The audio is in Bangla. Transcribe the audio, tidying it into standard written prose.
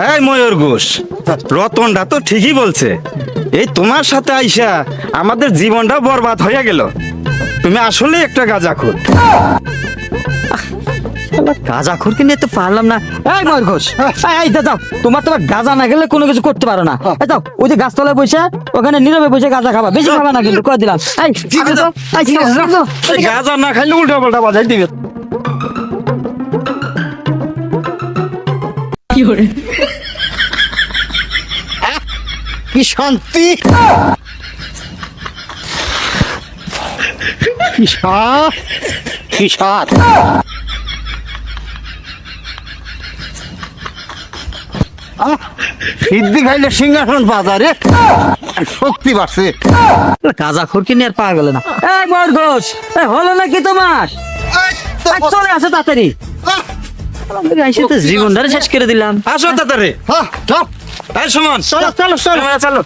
এই ময়ূর ঘোষ, রতনটা তো ঠিকই বলছে। এই তোমার সাথে আইসা আমাদের জীবনটা বরবাদ হয়ে গেল। তুমি আসলে একটা গাঁজাখোর। গাঁজাখোরকে নিয়ে তো পারলাম না। এই ময়ূর ঘোষ, এই দাও, তোমার গাঁজা না গেলে কোনো কিছু করতে পারো না। এই যাও, ওই যে গাছতলায় বসে ওখানে নীরবে বসে গাঁজা খাবা, বেশি খাবা না কিন্তু কয়ে দিলাম। এই গাঁজা না খাইলে উল্টা পাল্টা বাজাই দিবে। কি শান্তি, কি স্বাদ, কি স্বাদ। সিদ্ধি খাইলে সিংহাসন বাজারে শক্তি বাড়ছে। গাঁজাখোরকে নিয়ে আর পাওয়া গেল না। এই ময়ূর ঘোষ, হলো নাকি তোমার? চলে আসো তাড়াতাড়ি। জীবনটা শেষ করে দিলাম। আসো তাড়াতাড়ি। হ্যাঁ, চল। এই সুমন, চলো চলো চলো। চলো।